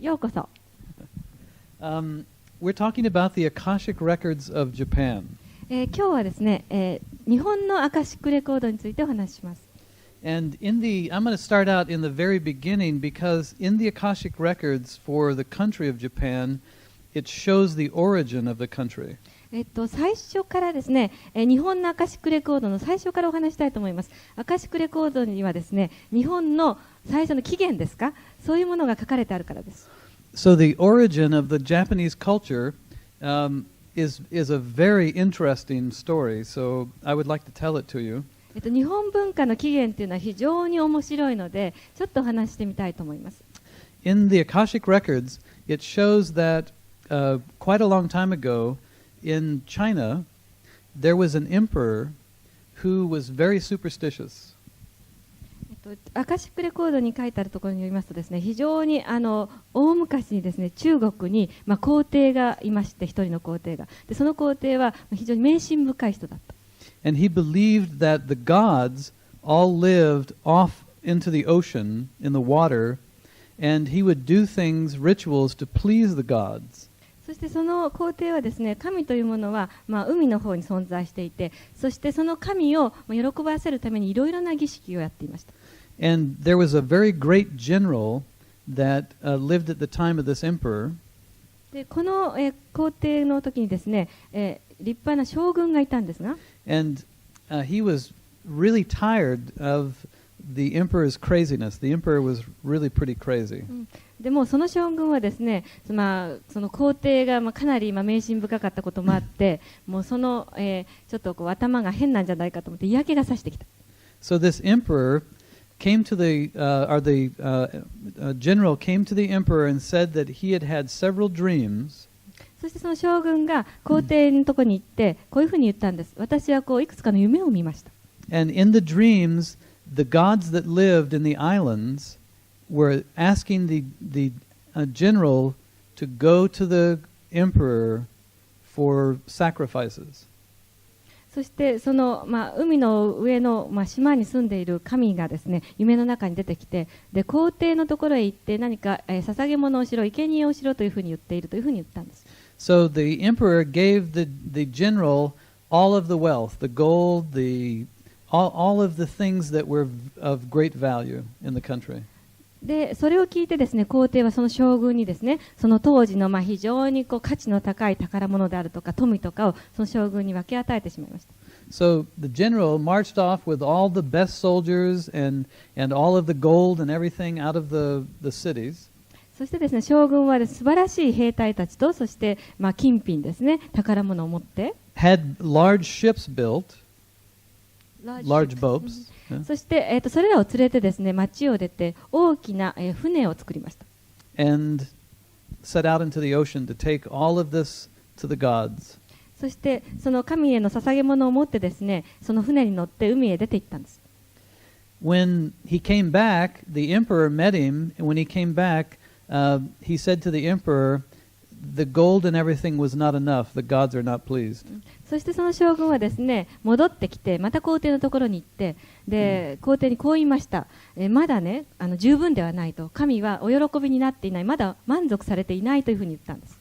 ようこそ。We're talking about the Akashic Records of Japan. 今日はですね、日本のアカシックレコードについてお話しします。And I'm going to start out in the very beginning because in the Akashic Records for the country of Japan, it shows the origin of the country. 最初からですね、日本のアカシックレコードの最初からお話したいと思います。アカシックレコードにはですね、日本の最初の起源ですか、そういうものが書かれてあるからです。So the origin of the Japanese culture is a very interesting story. So I would like to tell it to you. 日本文化の起源というのは非常に面白いので、ちょっとお話してみたいと思います。In the Akashic Records, it shows that quite a long time ago in China, there was an emperor who was very superstitious. アカシックレコードに書いてあるところによりますとですね、非常に大昔にですね、中国に、皇帝がいまして、一人の皇帝がで、その皇帝は非常に迷信深い人だった。And he believed that the gods all lived off into the ocean in the water, and he would do things, rituals to please the gods. そしてその皇帝はですね、神というものは、海の方に存在していて、そしてその神を喜ばせるためにいろいろな儀式をやっていました。And there was a very great general that lived at the time of this emperor. でこの、皇帝の時にですね、立派な将軍がいたんですが、And he was really tired of the emperor's craziness. The emperor was really pretty crazy. でもその将軍はですね、その皇帝がかなり迷信深かったこともあって、もうその、ちょっとこう頭が変なんじゃないかと思って嫌気がさしてきた。So this emperor came to general came to the emperor and said that he had had several dreams. そしてその将軍が皇帝のところに行ってこういうふうに言ったんです。私はこういくつかの夢を見ました。And in the dreams, the gods that lived in the islands were asking the general to go to the emperor for sacrifices. そしてその、海の上の、島に住んでいる神がですね、夢の中に出てきて、で皇帝のところへ行って何か、捧げ物をしろ、生贄をしろというふうに言っているというふうに言ったんです。So the emperor gave the general all of the wealth, the gold, all of the things that were of great value in the country. でそれを聞いてですね、皇帝はその将軍にですね、その当時の非常にこう価値の高い宝物であるとか富とかをその将軍に分け与えてしまいました。So the general marched off with all the best soldiers and all of the gold and everything out of the cities. そしてですね、将軍は素晴らしい兵隊たちと、そして金品ですね、宝物を持って、had large ships built, large boats. そして、それらを連れてですね、町を出て大きな、船を作りました。And set out into the ocean to take all of this to the gods. そしてその神への捧げ物を持ってですね、その船に乗って海へ出て行ったんです。When he came back, the emperor met him, and when he came back, he said to the emperor, "The gold and everything was not enough. The gods are not pleased." そしてその将軍はですね、戻ってきてまた皇帝のところに行って、で皇帝にこう言いました。まだね、十分ではないと、神はお喜びになっていない、まだ満足されていないというふうに言ったんです。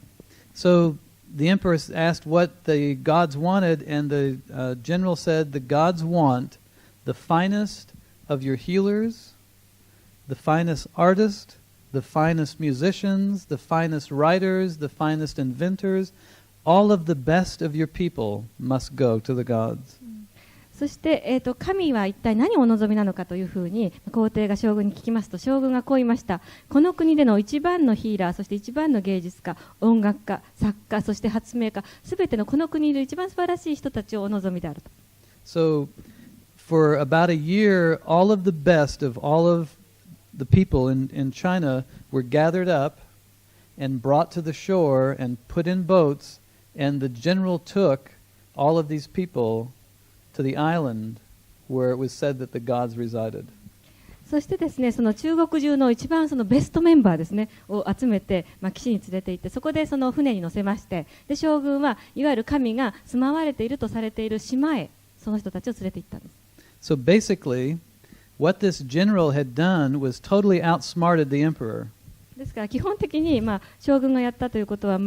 So the emperor asked what the gods wanted, and the general said, "The gods want the finest of your healers, the finest artists, the finest musicians, the finest writers, the finest inventors, all of the best of your people must go to the gods." そして、神は一体何をお望みなのかというふうに皇帝が将軍に聞きますと、将軍がこう言いました。この国での一番のヒーラー、そして一番の芸術家、音楽家、作家、そして発明家、すべてのこの国にいる一番素晴らしい人たちをお望みであると。So for about a year, all of the best of all of the people in China were gathered up and brought to the shore and put in boats, and the general took all of these people to the island where it was said that the gods resided. そしてですね、その中国中の一番そのベストメンバーですねを集めて、岸に連れて行って、そこでその船に乗せまして、で将軍はいわゆる神が住まわれているとされている島へその人たちを連れて行ったんです。So basically, what this general had done was totally outsmarted the emperor. ですから基本的に、将軍がやったということは、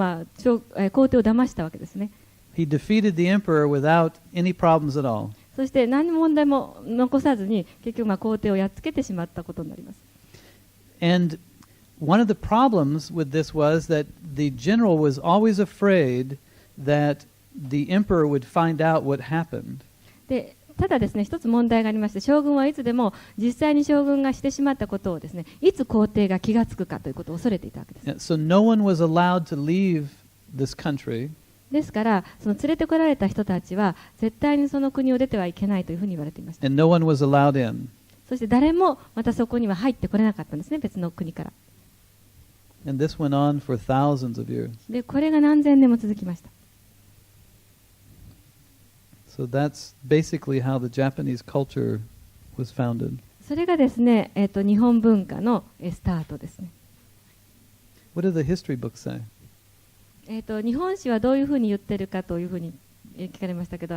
皇帝を騙したわけですね。He defeated the emperor without any problems at all. そして何の問題も残さずに結局皇帝をやっつけてしまったことになります。And one of the problems with this was that the general was always afraid that the emperor would find out what happened. でただですね、一つ問題がありまして、将軍はいつでも実際に将軍がしてしまったことをですね、いつ皇帝が気がつくかということを恐れていたわけです。So no one was allowed to leave this country. ですから、その連れてこられた人たちは絶対にその国を出てはいけないというふうに言われていました。And no one was allowed in. そして誰もまたそこには入ってこれなかったんですね、別の国から。And this went on for thousands of years. で、これが何千年も続きました。So that's basically how the Japanese culture was founded. それがですね、日本文化のスタートですね。What do the history books say? 日本史はどういうふうに言ってるかというふうに聞かれましたけど、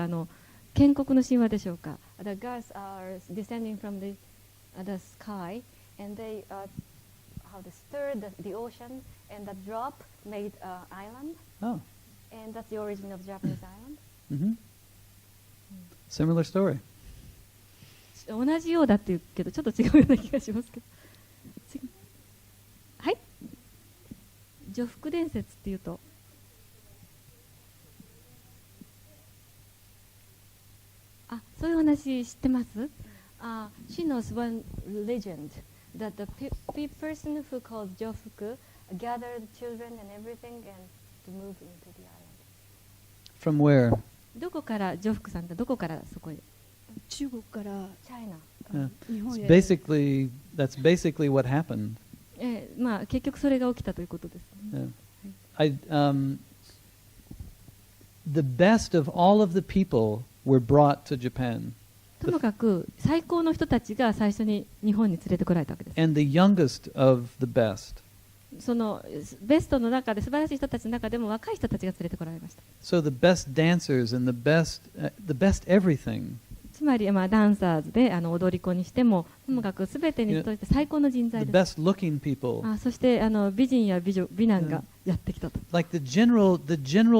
建国の神話でしょうか。The gods are descending from the sky, and they how to stir the ocean, and that drop made an island, Oh. and that's the origin of Japanese island. Similar story. 同じようだって言うけど、ちょっと違うような気がしますけど。はい。女福伝説っていうと。そういう話知ってます？She knows one legend that the person who called 女福 gathered children and everything and to move into the island. From where? どこから女福さんがどこからそこへ？中国から Yeah. 日本 It's へ that's basically what happened. 結局それが起きたということですね。Yeah. The best of all of the people were brought to Japan. ともかく最高の人たちが最初に日本に連れてこられたわけです。And the youngest of the best. そのベストの中で素晴らしい人たちの中でも若い人たちが連れてこられました。So the best dancers and the best everything. つまりダンサーズで踊り子にしてもともかくすべてにとって最高の人材 The です。 best looking people. そして美人や美男がやってきたと。Like the general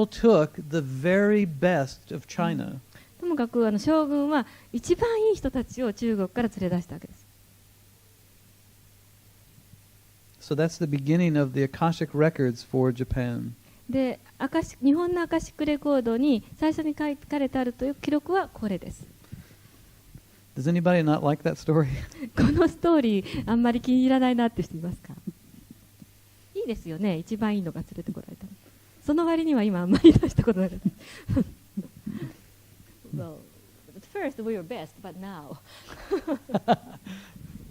took the very best of China. ともかく将軍は一番いい人たちを中国から連れ出したわけです。So that's the beginning of the Akashic records for Japan. で、日本のアカシックレコードに最初に書かれてあるという記録はこれです。Does anybody not like that story? このストーリーあんまり気に入らないなって人いますか？いいですよね、一番いいのが連れてこられた。その割には今あんまり出したことなかった。Well, at first we were best, but now.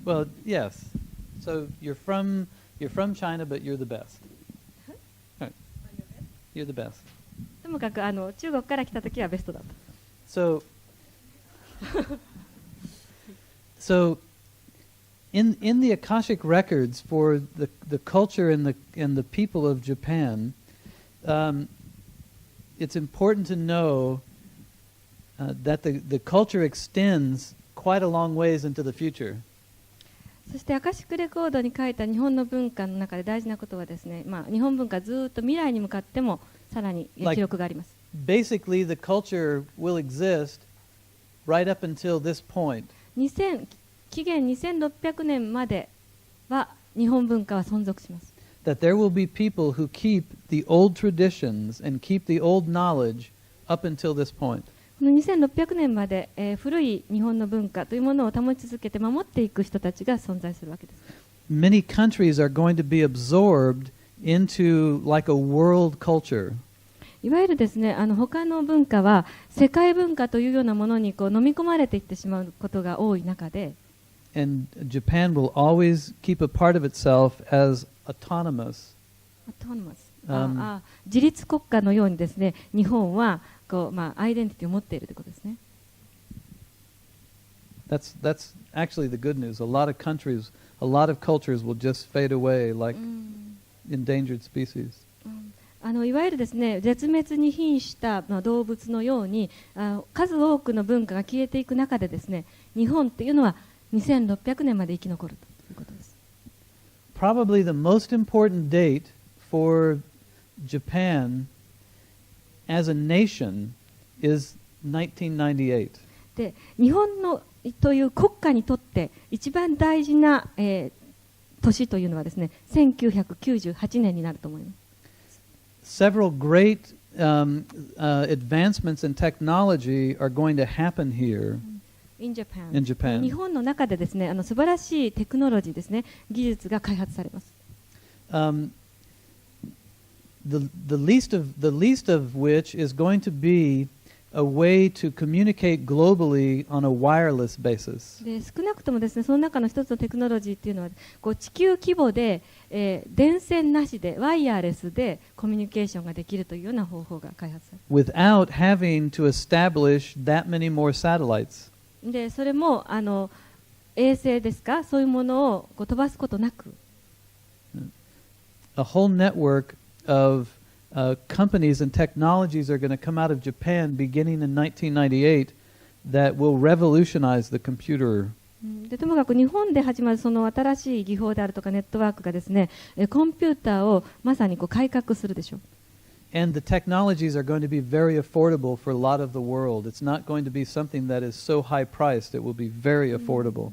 Well, yes. So you're from China, but you're the best. Right. You're the best. ともかく中国から来た時はベストだった。So in the Akashic records for the culture and the people of Japan, it's important to know that the culture extends quite a long ways into the future. そしてアカシックレコードに書いた日本の文化の中で大事なことはですね、日本文化ずっと未来に向かってもさらに記録があります。Basically, the culture will exist right up until this point. 紀元2600年までは日本文化は存続します。That there will be people who keep the old traditions and keep the old knowledge up until this point. この2600年まで、古い日本の文化というものを保ち続けて守っていく人たちが存在するわけです。Many countries are going to be absorbed into like a world culture. いわゆるですね、他の文化は世界文化というようなものにこう飲み込まれていってしまうことが多い中で、And Japan will always keep a part of itself as autonomous. 自立国家のようにですね、日本はこうアイデンティティを持っているということですね。That's actually the good news. A lot of countries, a lot of cultures will just fade away like endangered species. いわゆるですね、絶滅に瀕した動物のように数多くの文化が消えていく中でですね、日本っていうのは2600年まで生き残るということです。probably the most important date for Japan as a nation is 1998. で、日本のという国家にとって一番大事な、年というのはですね、1998年になると思います。Several great advancements in technology are going to happen here in Japan. in Japan. 日本の中でですね、素晴らしいテクノロジーですね、技術が開発されます。The least of which is going to be a way to communicate globally on a wireless basis. で、少なくともですね、その中の一つのテクノロジーっていうのは、こう地球規模で、電線なしでワイヤレスでコミュニケーションができるというような方法が開発される。Without having to establish that many more satellites. で、それも衛星ですか、そういうものをこう飛ばすことなく。A whole network of companies and technologies are going to come out of Japan beginning in 1998 that will revolutionize the computer. で、ともかく日本で始まるその新しい技法であるとかネットワークがですね、コンピューターをまさにこう改革するでしょう。And the technologies are going to be very affordable for a lot of the world. It's not going to be something that is so high priced. It will be very affordable.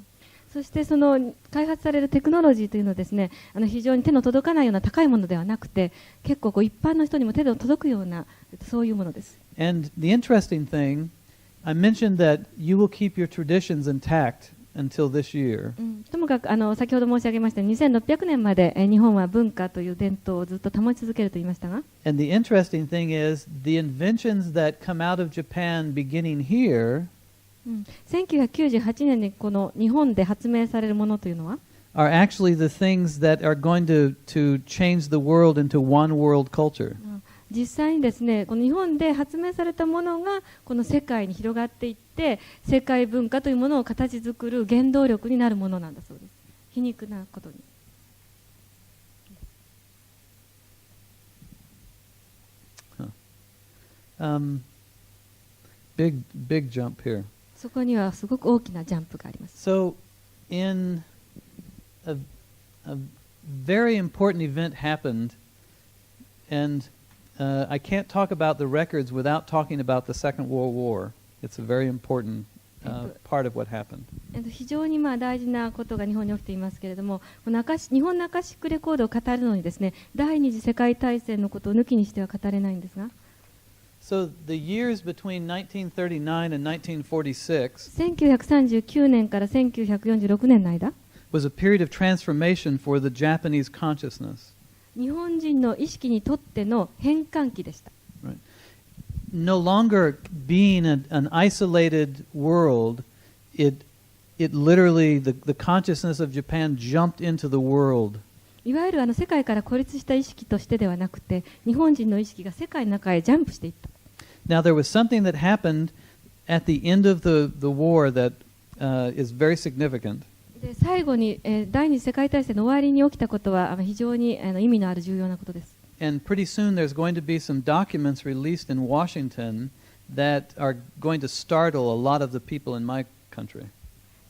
そしてその開発されるテクノロジーというのはですね、非常に手の届かないような高いものではなくて、結構こう一般の人にも手の届くようなそういうものです。And the interesting thing, I mentioned that you will keep your traditions intact until this year. ともかく先ほど申し上げました2600年まで日本は文化という伝統をずっと保ち続けると言いましたが。And the interesting thing is the inventions that come out of Japan beginning here 1998年にこの日本で発明されるものというのは are actually the things that are going to change the world into one world culture. 実際にですね、この日本で発明されたものがこの世界に広がっていって世界文化というものを形作る原動力になるものなんだそうです。皮肉なことに。Big jump here. そこにはすごく大きなジャンプがあります。So, in a very important event happened, and I can't talk about the records without talking about the Second World War. It's a very important part of what happened. 非常に大事なことが日本に起きていますけれども、この日本のアカシックレコードを語るのにですね、第二次世界大戦のことを抜きにしては語れないんですが。So the years between 1939 and 1946 1939年から1946年の間 was a period of transformation for the Japanese consciousness. 日本人の意識にとっての変換期でした。Right. No longer being an isolated world, it literally, the consciousness of Japan jumped into the world. いわゆる世界から孤立した意識としてではなくて、日本人の意識が世界の中へジャンプしていった。Now there was something that happened at the end of the war that is very significant. で、最後に、第二次世界大戦の終わりに起きたことは非常に意味のある重要なことです。And pretty soon there's going to be some documents released in Washington that are going to startle a lot of the people in my country.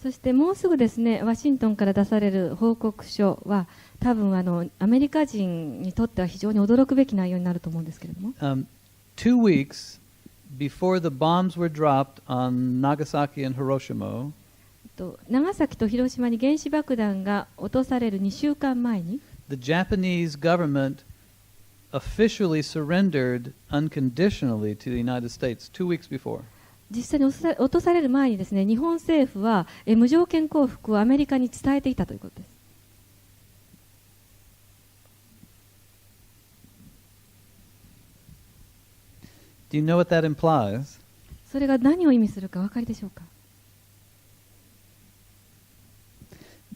そしてもうすぐですね、ワシントンから出される報告書は多分アメリカ人にとっては非常に驚くべき内容になると思うんですけれども。2 weeks before the bombs were dropped on Nagasaki and Hiroshima, 長崎と広島に原子爆弾が落とされる2週間前に the Japanese government officially surrendered unconditionally to the United States 2 weeks before. 実際に落とされる前にですね、日本政府は無条件降伏をアメリカに伝えていたということです。Do you know what that implies? それが何を意味するかお分かりでしょうか。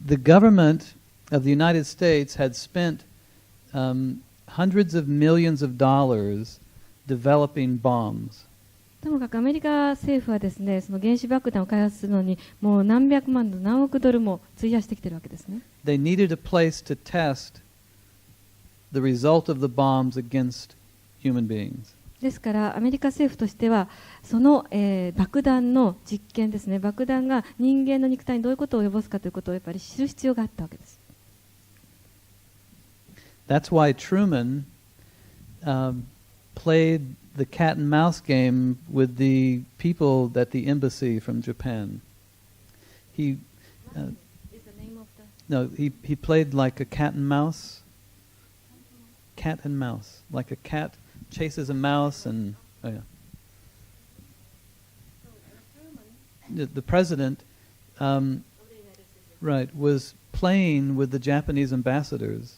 The government of the United States had spent hundreds of millions of dollars developing bombs. ともかくアメリカ政府はですね、その原子爆弾を開発するのにもう何百万ドル何億ドルも費やしてきているわけですね。They needed a place to test the result of the bombs against human beings. ですからアメリカ政府としてはその、爆弾の実験ですね、爆弾が人間の肉体にどういうことを及ぼすかということをやっぱり知る必要があったわけです。That's why Truman played the cat and mouse game with the people at the embassy from Japan. He Is the name of the no, he played like a cat and mouse. Cat and mouse, like a cat chases a mouse, and oh yeah. The president, right, was playing with the Japanese ambassadors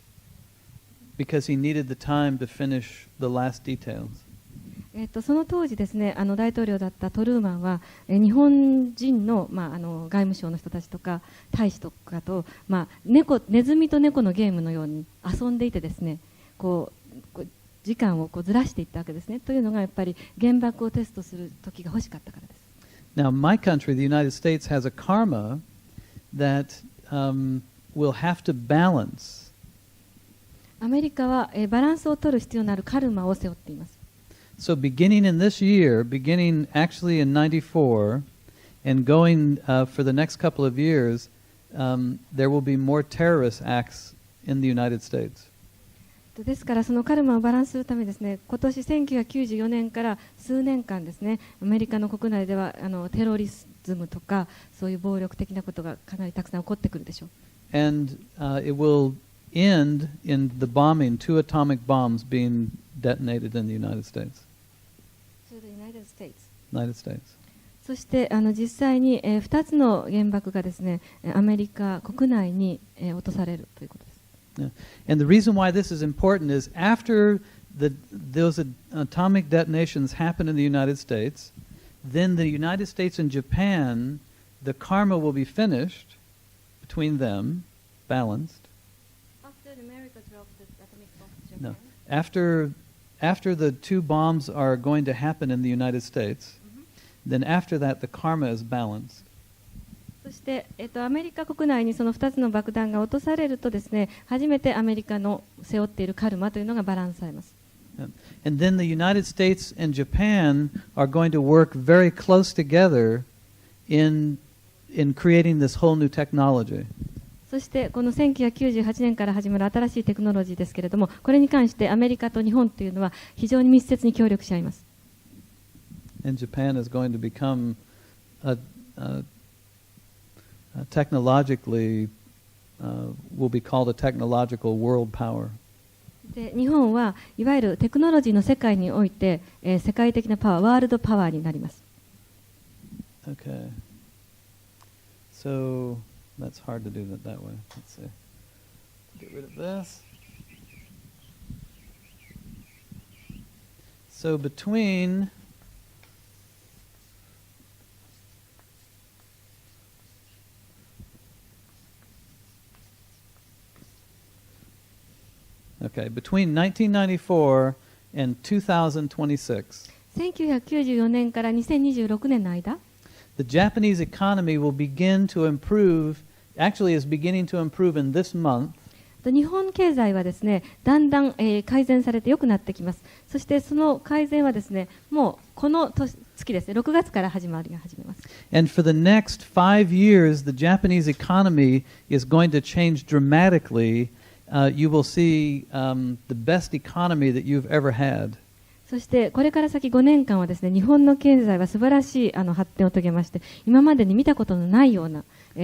because he needed the time to finish the last details. その当時ですね、大統領だったトルーマンは、日本人の、外務省の人たちとか大使とかと、ネズミと猫のゲームのように遊んでいてですね、こう時間をずらしていったわけですね。というのがやっぱり原爆をテストする時が欲しかったからです。Now, my country, the United States, has a karma that will have to balance. アメリカは、バランスを取る必要のあるカルマを背負っています。So beginning in this year, beginning actually in 94, and going for the next couple of years, there will be more terrorist acts in the United States. ですからそのカルマをバランスするためにですね、今年1994年から数年間ですね、アメリカの国内ではテロリズムとかそういう暴力的なことがかなりたくさん起こってくるでしょう。And it will end in the bombing, 2 atomic bombs being detonated in the United States. United States. そして実際に2つの原爆がですね、アメリカ国内に落とされるということです。Yeah. And the reason why this is important is after those atomic detonations happen in the United States, then the United States and Japan, the karma will be finished between them, balanced. After America dropped the atomic bomb to Japan? No. After the 2 bombs are going to happen in the United States, then after that the karma is balanced. そして、アメリカ国内にその2つの爆弾が落とされるとですね、初めてアメリカの背負っているカルマというのがバランスされます。And then the United States and Japan are going to work very close together in creating this whole new technology. そしてこの1998年から始まる新しいテクノロジーですけれども、これに関してアメリカと日本というのは非常に密接に協力し合います。And Japan is going to become technologically will be called a technological world power. で日本はいわゆるテクノロジーの世界において、世界的なパワー、ワールドパワーになります。Okay. So that's hard to do that way. Let's see. Get rid of this. So between between 1994 and 2026, 1994年から2026年の間、the Japanese economy will begin to improve, actually is beginning to improve in this month. 日本経済はですね、だんだん、改善されて良くなってきます。そしてその改善はですね、もうこの月ですね、6月から始めます。And for the next 5 years, the Japanese economy is going to change dramatically. You will see the best economy that you've ever had. そしてこれから先5年間はですね、日本の経済は素晴らしい発展を遂げまして、今までに見たことのないような、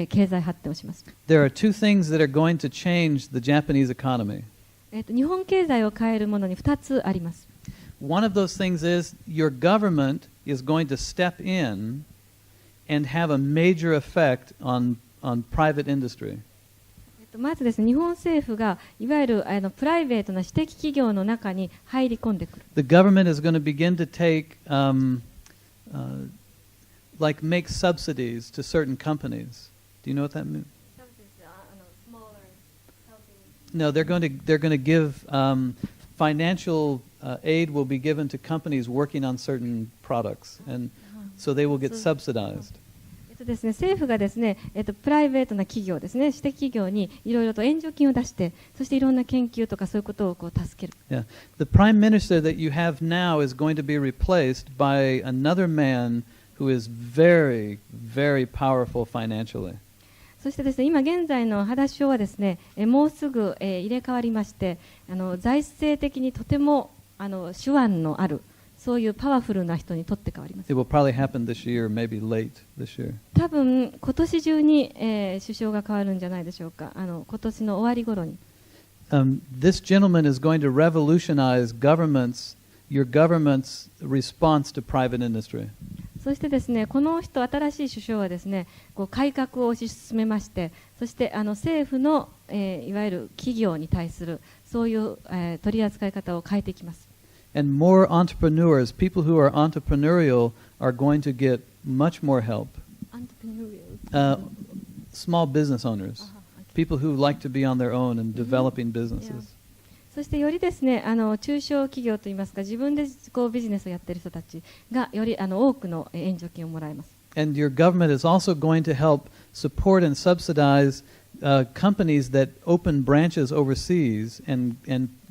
経済発展をします。There are 2 things that are going to change the Japanese economy. 日本経済を変えるものに2つあります。One of those things is your government is going to step in and have a major effect on private industry. まずですね、日本政府がいわゆるプライベートな私的企業の中に入り込んでくる。The government is going to begin to take, like make subsidies to certain companies. Do you know what that means? No, they're going to give financial aid will be given to companies working on certain products, and so they will get subsidized. ですね、政府がですね、プライベートな企業ですね、私的企業にいろいろと援助金を出して、そしていろんな研究とかそういうことを助ける。Yeah. The prime minister that you have now is going to be replaced by another man who is very, very powerful financially. そしてですね、今現在の秦首相はですね、もうすぐ、入れ替わりまして、財政的にとても手腕のある、そういうパワフルな人にとって変わります。It will probably happen this year, maybe late this year. 多分今年中に、首相が変わるんじゃないでしょうか。今年の終わり頃に。This gentleman is going to revolutionize your government's response to private industry. そしてですね、この人、新しい首相はですね、こう改革を推し進めまして、そして政府の、いわゆる企業に対するそういう、取り扱い方を変えていきます。And more entrepreneurs, people who are entrepreneurial, are going to get much more help. Small business owners, people who like to be on their own and developing businesses. そしてよりですね、中小企業といいますか、自分でこうビジネスをやっている人たちがより多くの援助金をもらえます。And your government is also going to help support and subsidize companies that open branches overseas and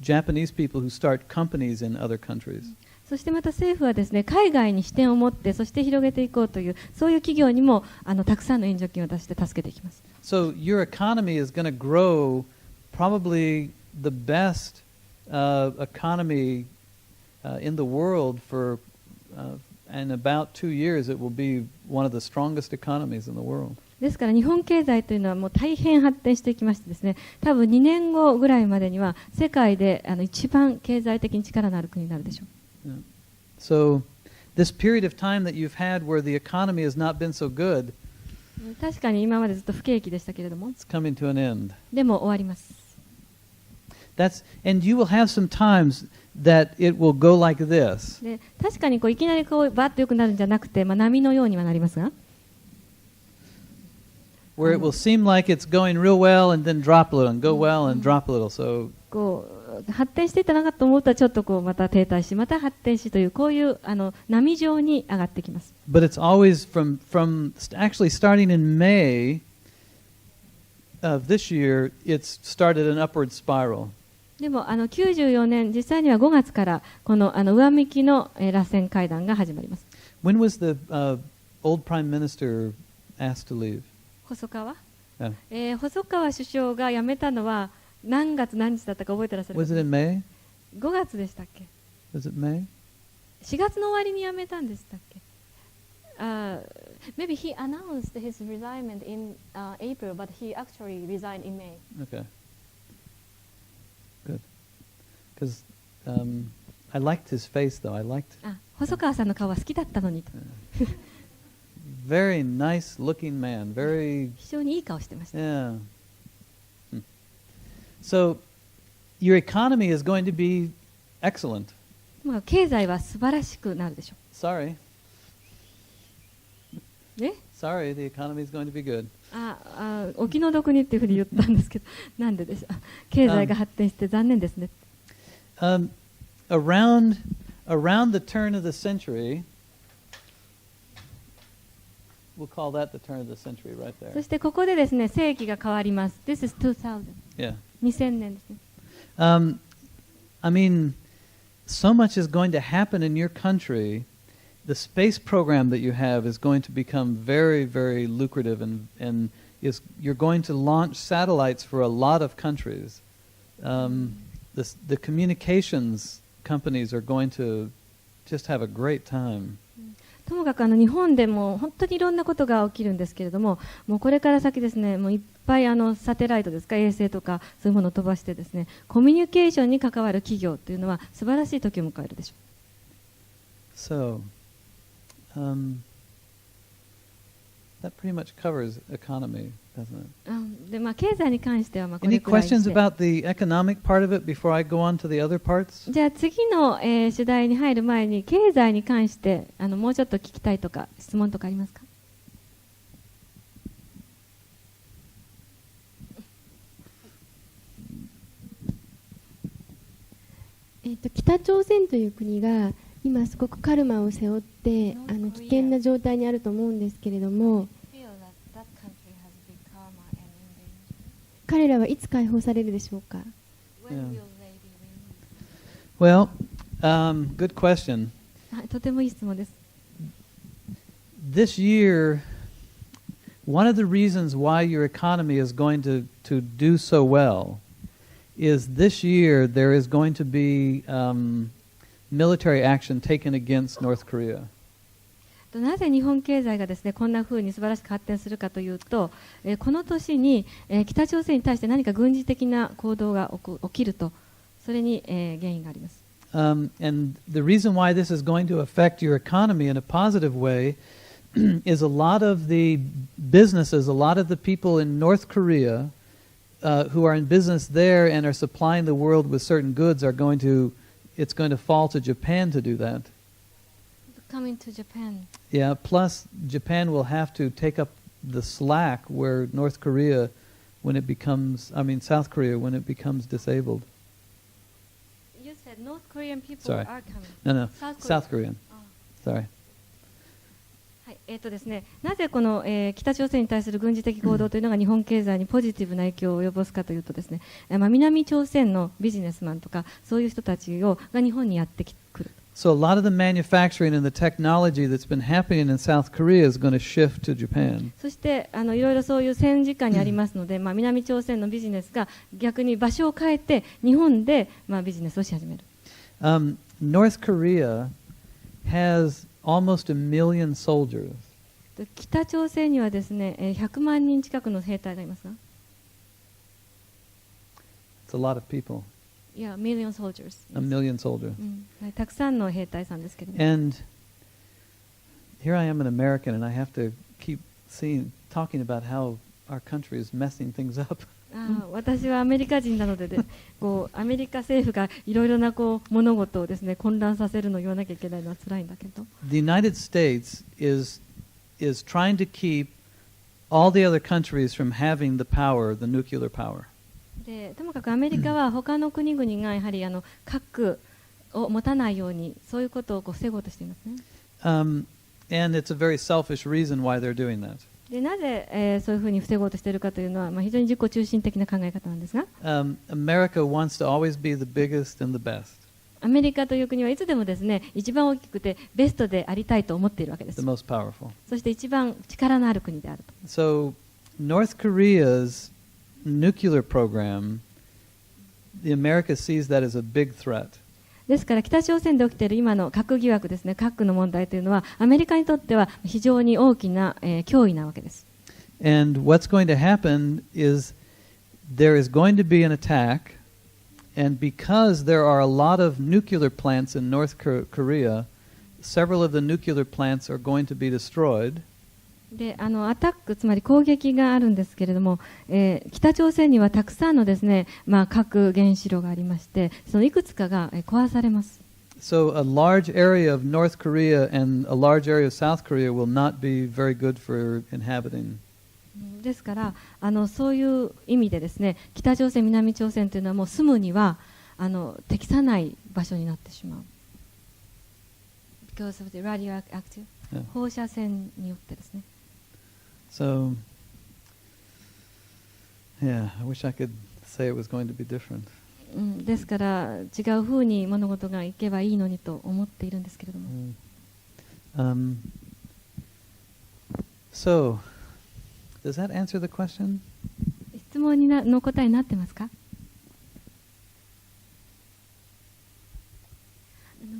Japanese people who start companies in other countries. そしてまた政府はですね、海外に視点を持ってそして広げていこうというそういう企業にもたくさんの援助金を出して助けていきます。So your economy is going to grow probably the best economy in the world for in about 2 years it will be one of the strongest economies in the world. ですから日本経済というのはもう大変発展していきましてですね、多分2年後ぐらいまでには世界で一番経済的に力のある国になるでしょう。Yeah. So this period of time that you've had where the economy has not been so good, 確かに今までずっと不景気でしたけれども、it's coming to an end. でも終わります。And you will have some times that it will go like this. で確かにいきなりバーッと良くなるんじゃなくて、波のようにはなりますが、where it will seem like it's going real well and then drop a little and go well and drop a little. So 発展していったなと思ったらちょっとまた停滞し、また発展しというこういう波状に上がってきます。But it's always from actually starting in May of this year, it's started an upward spiral. でも94年実際には5月からこの上向きの螺旋階段が始まります。When was the old prime minister asked to leave? 細川、Yeah. 細川首相が辞めたのは何月何日だったか覚えてらっしゃる？ Was it in May? 5月でしたっけ？ Was it May? 4月の終わりに辞めたんでしたっけ？Maybe he announced his retirement in April, but he actually resigned in May. Okay. Good. Because I liked his face, though. I liked. 細川さんの顔は好きだったのにと。Very nice looking man. Very. 非常にいい顔してました。Yeah. So, your economy is going to be excellent. 経済は素晴らしくなるでしょう。Sorry. え？ Sorry, the economy is going to be good. お気の毒にっていうふうに言ったんですけど、なんででしょう。経済が発展して残念ですね。Around the turn of the century, we'll call that the turn of the century right there. そしてここでですね、世紀が変わります。This is 2000. Yeah. 2000年ですね。I mean, so much is going to happen in your country. The space program that you have is going to become very, very lucrative, and you're going to launch satellites for a lot of countries. The communications companies are going to just have a great time. ともかく日本でも本当にいろんなことが起きるんですけれども、もうこれから先ですね、もういっぱいサテライトですか、衛星とかそういうものを飛ばしてですね、コミュニケーションに関わる企業というのは素晴らしい時を迎えるでしょう。So, that pretty much covers economy, doesn't it? で経済に関してはこ Any れくらいして。 questions about the economic part of it before I go on to the other parts? じゃあ次の、主題に入る前に経済に関してもうちょっと聞きたいとか質問とかありますか？北朝鮮という国が今すごくカルマを背負って危険な状態にあると思うんですけれども、彼らはいつ解放されるでしょうか？ Well, good question. とてもいい質問です。This year, one of the reasons why your economy is going to do so well is this year there is going to be military action taken against North Korea. なぜ日本経済がですねこんな風に素晴らしく発展するかというと、この年に、北朝鮮に対して何か軍事的な行動が起きると、それに、原因があります。And the reason why this is going to affect your economy in a positive way is a lot of the businesses, a lot of the people in North Korea who are in business there and are supplying the world with certain goods are going to, it's going to fall to Japan to do that. Coming to Japan. Yeah, plus Japan will have to take up the slack where North Korea, when it becomes, I mean South Korea, when it becomes disabled. You said North Korean people Sorry. are coming. No, South Korean. Sorry. はい、ですね、なぜこの、北朝鮮に対する軍事的行動というのが日本経済にポジティブな影響を及ぼすかというとですね、南朝鮮のビジネスマンとかそういう人たちが日本にやってくる。So a lot of the manufacturing and the technology that's been happening in South Korea is going to shift to Japan. そしていろいろそういう戦時下にありますので、南朝鮮のビジネスが逆に場所を変えて日本で、ビジネスをし始める。North Korea has almost 1 million soldiers. 北朝鮮にはですね、100万人近くの兵隊がいますが。It's a lot of people. Yeah, million soldiers. A million soldiers. たくさんの兵隊さんですけれども。And here I am an American and I have to keep talking about how our country is messing things up. 私はアメリカ人なので、アメリカ政府がいろいろな物事をですね混乱させるのを言わなきゃいけないのは辛いんだけど。The United States is trying to keep all the other countries from having the power, the nuclear power. でともかくアメリカは他の国々がやはり核を持たないようにそういうことを防ごうとしていますね。And it's a very selfish reason why they're doing that. でなぜ、そういうふうに防ごうとしているかというのは、非常に自己中心的な考え方なんですが、America wants to always be the biggest and the best. アメリカという国はいつでもですね一番大きくてベストでありたいと思っているわけです。The most powerful. そして一番力のある国であると。So North Korea's nuclear program, the America sees that as a big threat. ですから北朝鮮で起きている今の核疑惑ですね、核の問題というのはアメリカにとっては非常に大きな、脅威なわけです。And what's going to happen is there is going to be an attack, and because there are a lot of nuclear plants in North Korea, several of the nuclear plants are going to be destroyed. でアタックつまり攻撃があるんですけれども、北朝鮮にはたくさんのですね、核原子炉がありましてそのいくつかが、壊されます。So a large area of North Korea and a large area of South Korea will not be very good for inhabiting. ですからそういう意味でですね北朝鮮南朝鮮というのはもう住むには適さない場所になってしまう。Because of the radioactive、放射線によってですね。So, yeah, I wish I could say it was going to be different. ですから違うふうに物事がいけばいいのにと思っているんですけれども。So, does that answer the question? 質問の答えになってますか？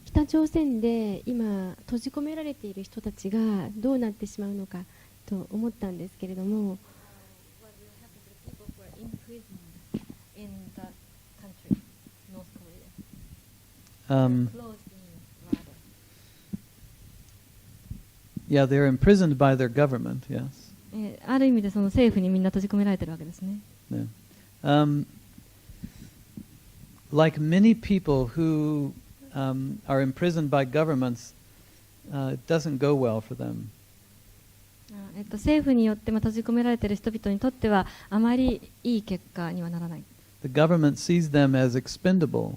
北朝鮮で今閉じ込められている人たちがどうなってしまうのかと思ったんですけれども、Yeah, they're imprisoned by their government, yes. ある意味でその政府にみんな閉じ込められているわけですね。Yeah. Like many people who are imprisoned by governments, it doesn't go well for them. 政府によって閉じ込められている人々にとってはあまりいい結果にはならない。The government sees them as expendable.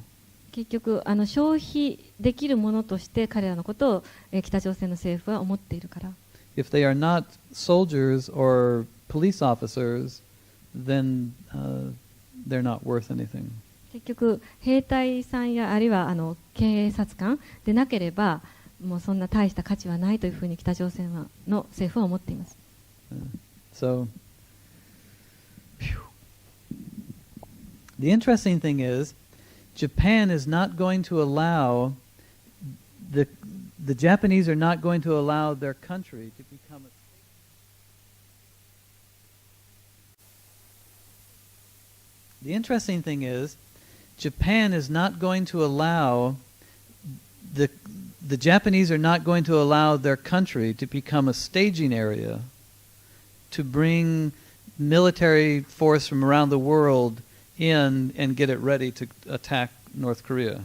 結局消費できるものとして彼らのことを北朝鮮の政府は思っているから。If they are not soldiers or police officers, then they're not worth anything. 結局兵隊さんやあるいは警察官でなければもうそんな大した価値はないというふうに北朝鮮の政府は思っています。So, phew. The interesting thing is, Japan is not going to allow the Japanese are not going to allow their country to become a The interesting thing is, Japan is not going to allow the Japanese are not going to allow their country to become a staging area to bring military force from around the world in and get it ready to attack North Korea.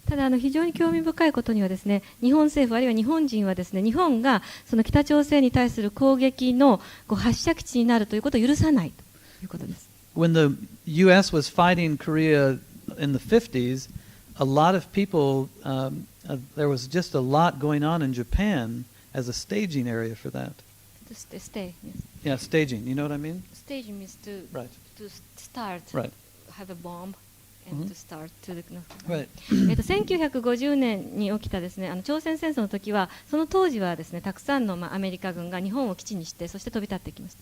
ただ非常に興味深いことにはですね、日本政府あるいは日本人はですね、日本がその北朝鮮に対する攻撃の発射基地になるということを許さないということです。When the U.S. was fighting Korea in the 50s, a lot of people, there was just a lot going on in Japan as a staging area for that. To stay, yes. Yeah, staging. You know what I mean? Staging means to start, Right. have a bomb and to start to the Right. 1950年に起きたですね、朝鮮戦争の時は、その当時はですね、たくさんのアメリカ軍が日本を基地にして、そして飛び立ってきまし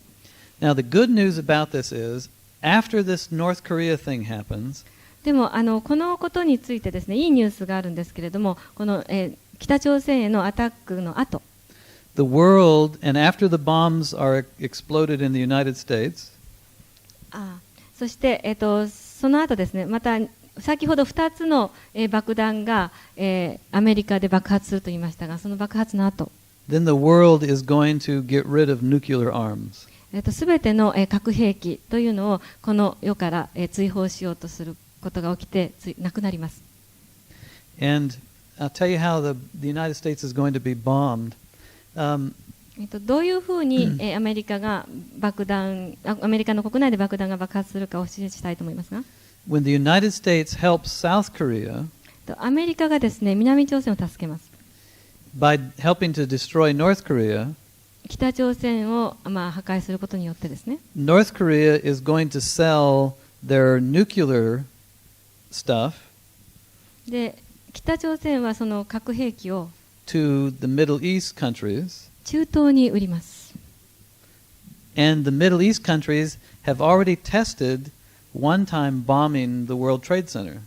た。Now the good news about this is, after this North Korea thing happens, でもこのことについてですね、いいニュースがあるんですけれども、この、北朝鮮へのアタックの後、the world, and after the bombs are exploded in the United States, そして、その後ですね、また先ほど2つの、爆弾が、アメリカで爆発すると言いましたが、その爆発の後、then the world is going to get rid of nuclear arms. すべての、核兵器というのをこの世から、追放しようとすることが起きてなくなります。And I'll tell you how the United States is going to be bombed. どういうふうに、アメリカの国内で爆弾が爆発するかを教えしたいと思いますが、When the United States helps South Korea アメリカがですね、南朝鮮を助けます。by helping to destroy North Korea, 北朝鮮を、破壊することによってですね、North Korea is going to sell their nuclear stuff で、北朝鮮はその核兵器を to the Middle East countries, 中東に売ります。and the Middle East countries have already tested one time bombing the World Trade Center.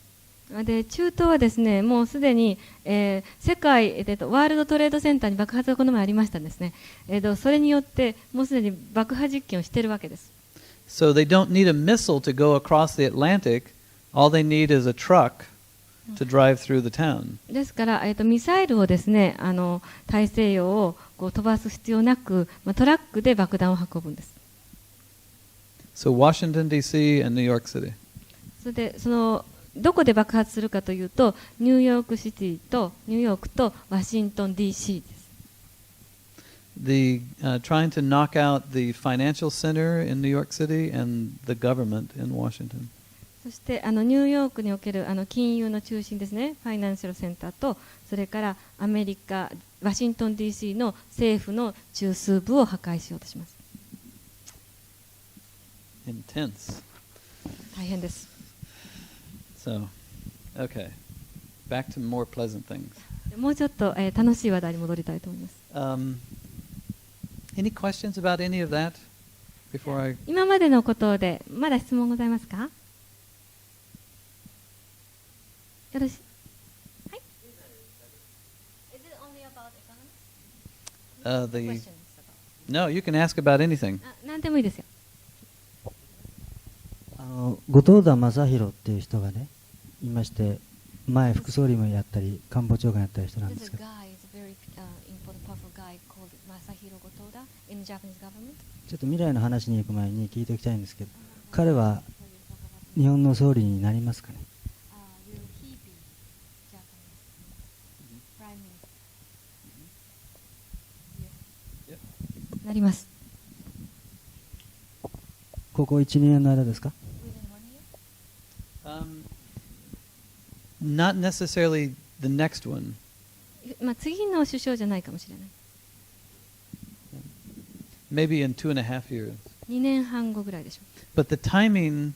で、中東はですね、もうすでに、世界、ワールドトレードセンターに爆発がこの前ありましたんですね。それによってもうすでに爆破実験をしているわけです。So they don't need a missile to go across the Atlantic. All they need is a truck to drive through the town. ですから、ミサイルをですね、大西洋を飛ばす必要なく、トラックで爆弾を運ぶんです。So Washington, D.C. and New York City. それでどこで爆発するかというと、ニューヨークシティとニューヨークとワシントン D.C. です。Trying to knock out the financial center in New York City and the government in Washington. そしてニューヨークにおける金融の中心ですね、ファイナンシャルセンターと、それからアメリカ、ワシントン D.C. の政府の中枢部を破壊しようとします。Intense. 大変です。So, okay. Back to more pleasant things. もうちょっと、楽しい話題に戻りたいと思います。Any questions about any of that before I... 今までのことでまだ質問ございますか？よろしい？はい。Is it only about economics? No, you can ask about anything. 何でもいいですよ。後藤田正宏っていう人がねいまして、前副総理もやったり官房長官やったり人なんですけど、ちょっと未来の話に行く前に聞いておきたいんですけど、彼は日本の総理になりますかね？なります。ここ 1,2 年の間ですか？Not necessarily the next one. 次の首相じゃないかもしれない。Maybe in 2.5 years. 2年半後ぐらいでしょう。 But the timing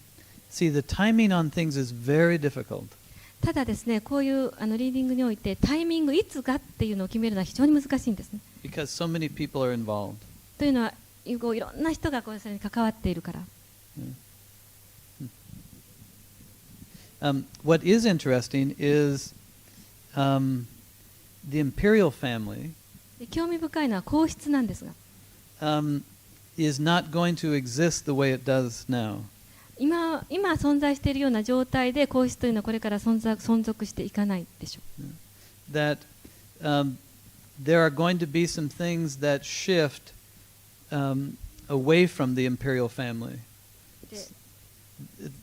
on things is very difficult. ただですね、こういうリーディングにおいてタイミングいつかっていうのを決めるのは非常に難しいんですね。Because so many people are involved. というのはいろんな人がそれに関わっているから。What is interesting is the imperial family 興味深いのは皇室なんですが、is not going to exist the way it does now. 今存在しているような状態で皇室というのはこれから存続していかないでしょう。That there are going to be some things that shift away from the imperial family,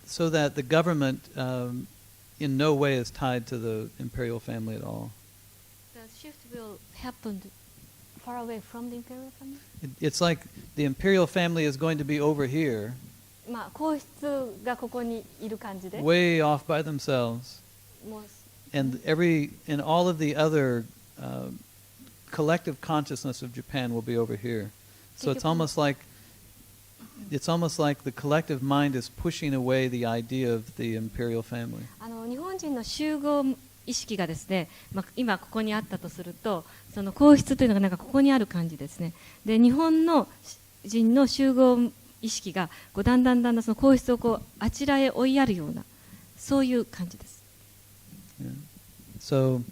so that the government in no way is tied to the imperial family at all. The shift will happen far away from the imperial family. It's like the imperial family is going to be over here, まあ皇室がここにいる感じで、way off by themselves, もう and all of the other collective consciousness of Japan will be over here. So it's almost like the collective mind is pushing away the idea of the imperial family. 日本人の集合意識がですね、今ここにあったとすると、その皇室というのがなんかここにある感じですね。で、日本の人の集合意識がだんだんその皇室をあちらへ追いやるような、そういう感じです。Yeah. So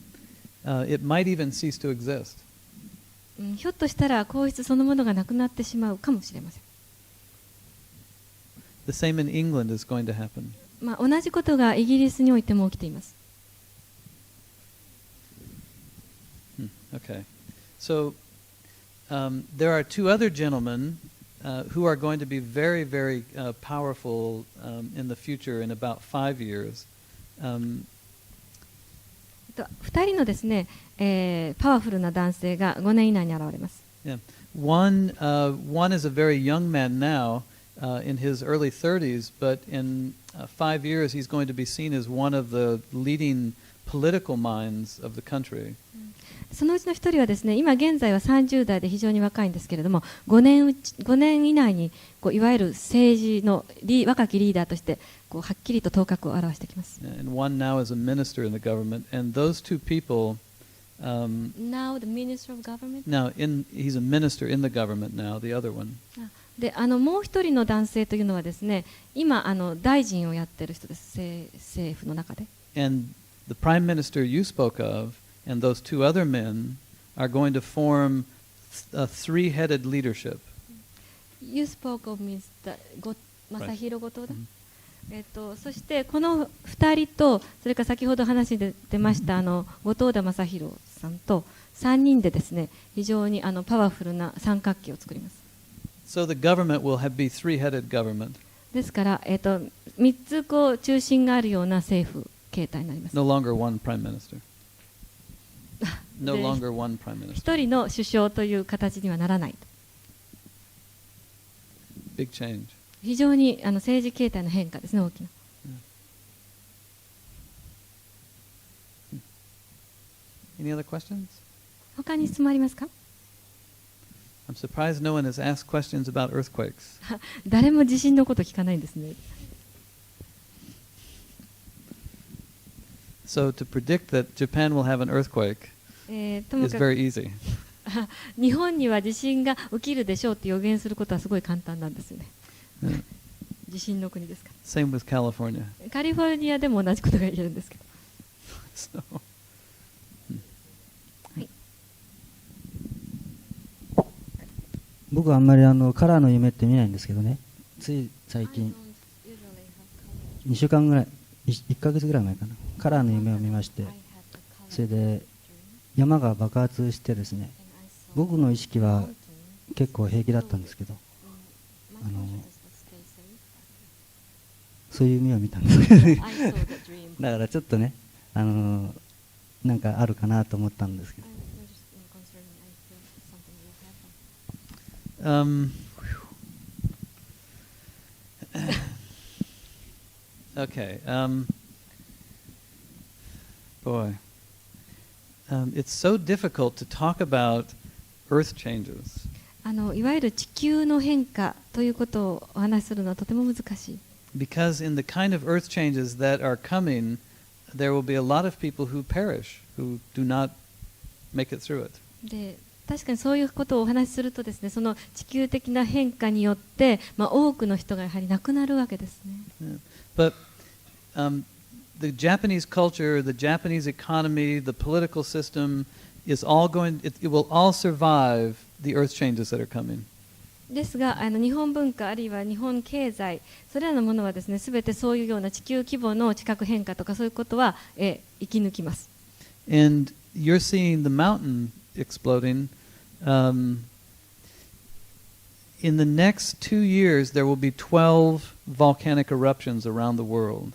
it might even cease to exist. ひょっとしたら皇室そのものがなくなってしまうかもしれません。The same in England is going to happen. 同じことがイギリスにおいても起きています。Okay. So there are two other gentlemen who are going to be very, very powerful in the future in about 5 years. 2人のですね、パワフルな男性が5年以内に現れます。Yeah. One is a very young man now in his early 30s, but in 5 years he's going to be seen as one of the leading political minds of the country. そのうちの1人はですね、今現在は30代で非常に若いんですけれども、5年以内にいわゆる政治の若きリーダーとしてはっきりと頭角を現してきます。And one now is a minister in the government, and those two people. Now the minister of government. Now he's a minister in the government now. The other one. で、もう一人の男性というのはですね、今大臣をやっている人です。政府の中で。And the prime minister you spoke of, and those two other men, are going to form a three-headed leadership. You spoke of Mr. 正弘後藤だ。そしてこの2人と、それから先ほど話に出ました後藤田正弘さんと3人でですね、非常にパワフルな三角形を作ります。So the government will be three-headed government. ですから、3つ中心があるような政府形態になります。No longer one prime minister. No longer one prime minister. 一人の首相という形にはならない。Big change. 非常に政治形態の変化ですね、大きな。Any other questions? 他に質問ありますか？ I'm surprised no one has asked questions about earthquakes. 誰も地震のこと聞かないんですね。So to predict that Japan will have an earthquake is very easy. 日本には地震が起きるでしょうって予言することはすごい簡単なんですよね。地震の国ですから。Same with California. カリフォルニアでも同じことが言えるんですけど。So, はい、僕はあんまりカラーの夢って見ないんですけどね、つい最近2週間ぐらい1ヶ月ぐらい前かな、カラーの夢を見まして、それで山が爆発してですね、僕の意識は結構平気だったんですけど、そういう夢を見たんですけどだからちょっとね、なんかあるかなと思ったんですけど。Okay. Boy. It's so difficult to talk about earth changes. いわゆる地球の変化ということをお話しするのはとても難しい。Because in the kind of earth changes that are coming, there will be a lot of people who perish, who do not make it through it. で、確かにそういうことをお話しするとですね、その地球的な変化によって、多くの人がやはり亡くなるわけですね。But the Japanese culture, the Japanese economy, the political system is all it will all survive the earth changes that are coming. ですが日本文化あるいは日本経済それらのものはですね、すべてそういうような地球規模の地殻変化とかそういうことは、生き抜きます。And you're seeing the mountain exploding. In the next 2 years, there will be 12 volcanic eruptions around the world.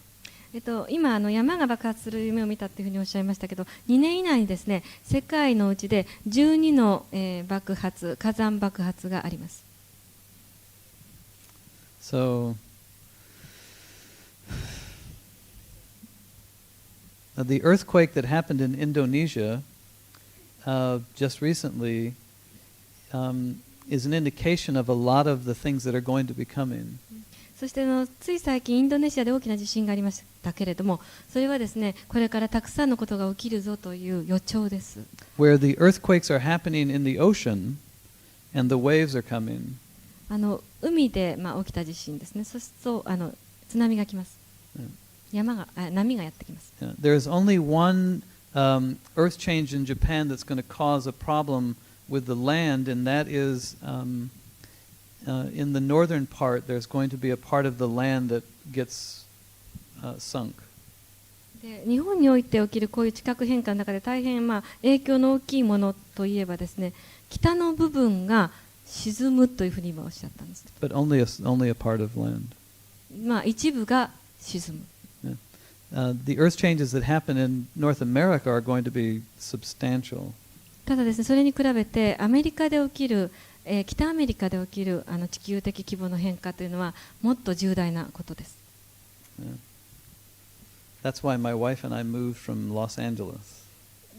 今山が爆発する夢を見たというふうにおっしゃいましたけど、2年以内にですね、世界のうちで12の、火山爆発があります。So, the earthquake that happened in Indonesia just recently is an indication of a lot of the things that are going to be coming. そしてつい最近インドネシアで大きな地震がありましたけれども、それはですね、これからたくさんのことが起きるぞという予兆です。Where the earthquakes are happening in the ocean and the waves are coming. 海で、起きた地震ですね。そうすると津波が来ます。波がやってきます。There is only one earth change in Japan that's going to cause a problem with the land, and that is in the northern part, there's going to be a part of the land that gets sunk. で日本において起きるこういう地殻変化の中で大変影響の大きいものといえばですね、北の部分が沈むというふうに今おっしゃったんです。But only a part of land. 一部が沈む。The earth changes that happen in North America are going to be substantial. ただですね、それに比べてアメリカで起きる、北アメリカで起きる地球的規模の変化というのはもっと重大なことです。That's why my wife and I moved from Los Angeles.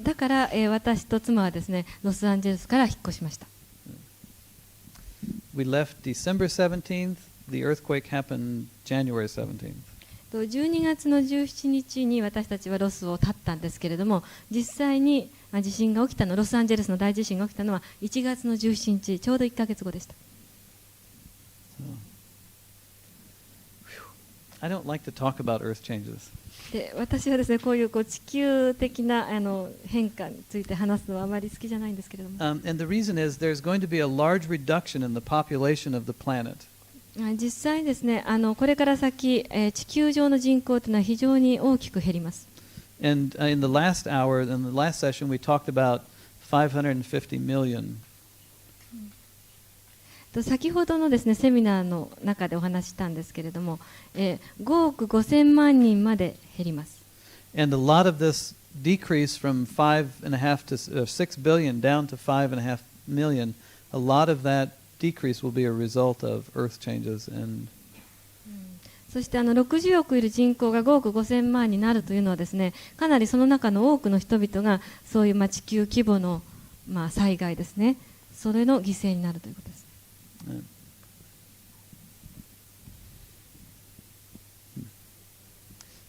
だから、私と妻はですね、ロサンゼルスから引っ越しました。We left December 17th. The earthquake happened January 17th. 12月の17日に私たちはロスを立ったんですけれども、実際に地震が起きたの、ロサンゼルスの大地震が起きたのは1月の17日、ちょうど1ヶ月後でした。I don't like to talk about earth changes. で私はですね、こういう地球的な変化について話すのはあまり好きじゃないんですけれども。And the reason is there's going to be a large reduction in the population of the planet. 実際ですね、これから先、地球上の人口というのは非常に大きく減ります。And in the last hour, in the last session, we talked about 550 million. 先ほどのですね、セミナーの中でお話ししたんですけれども、5億5000万人まで減ります。And a lot of this decrease from 5.5 to 6 billion down to 5.5 million, a lot of that decrease will be a result of earth changes and そして60億いる人口が5億5000万になるというのはですね、かなりその中の多くの人々がそういう地球規模の災害ですね、それの犠牲になるということです。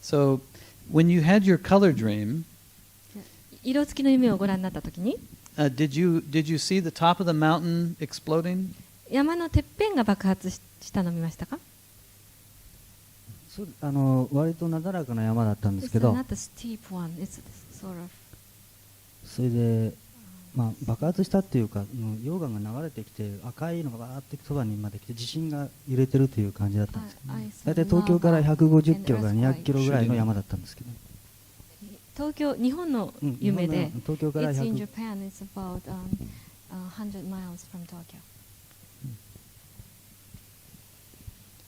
So, when you had your color dream, 色付きの夢をご覧になったときに、did you see the top of the mountain exploding? 山のてっぺんが爆発したのを見ましたか？割となだらかな山だったんですけど、それで、爆発したっていうか、溶岩が流れてきて赤いのがバーってそばにまで来て地震が揺れてるという感じだったんですけど、大体東京から150キロから200キロぐらいの山だったんですけど、日本の夢で、東京から100